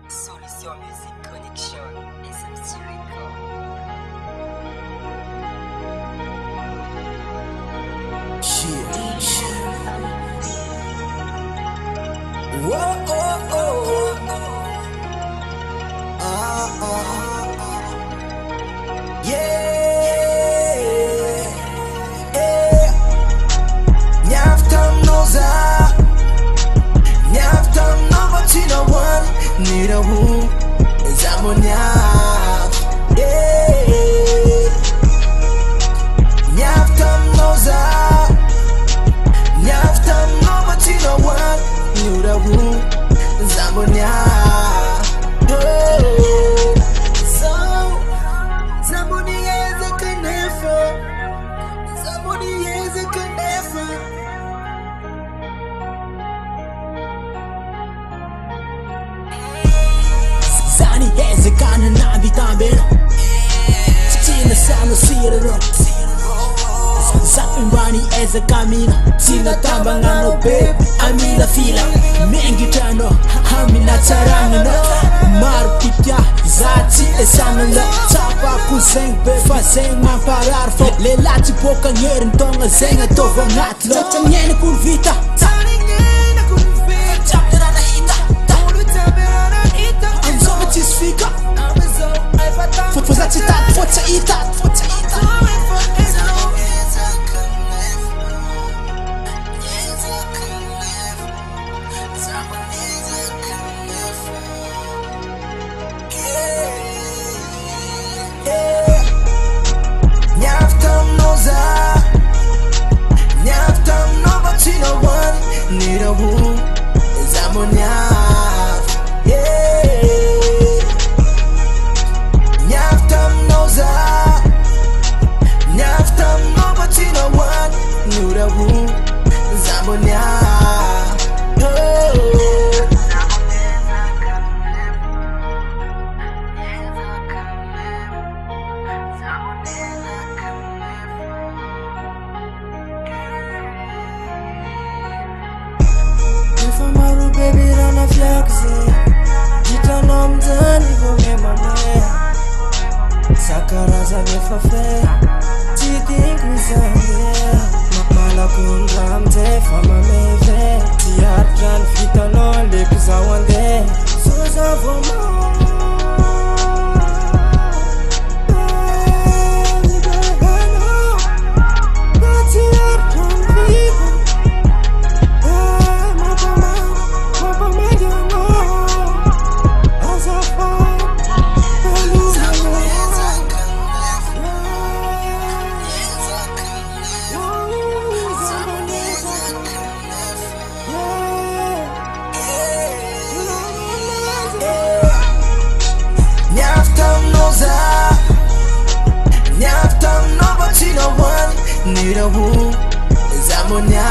Solution Music Connection et SMC Record. Whoa, oh, oh. Yeah, yeah. Nyaftam noza, nyaftam no bachina one. Nira hu, zamo nyaf. Yeah, nyaftam noza, nyaftam no bachina one. Nira hu, zamo nyaf. Zani eze kana na bitambeno Tina sana sirero Zapin bani eze kamina Tina tamba ngano babe Amila fila Mengi tano Hamina tarangano Mar pitya Zati esangala Tapa kuseng befa seng mamparar fo Le lati poka nyerin tonga zenga tova ngatlo Tata nyene kun vita Fica Forza citat, forza itat, forza itat Nyaftam noza Nyaftam no bachina one Nira hu Zamo nyaf Nyaftam no bachina one Nura hu Zamonya If I'm a baby run a flaxi Jita namzani vome mame Sakaraza mefafe Chiding mizanye Mapala kundramte fama meve Tiatran fitano lepisa wande Soza voma Nyaftam no bachina one Nira hu Zamonya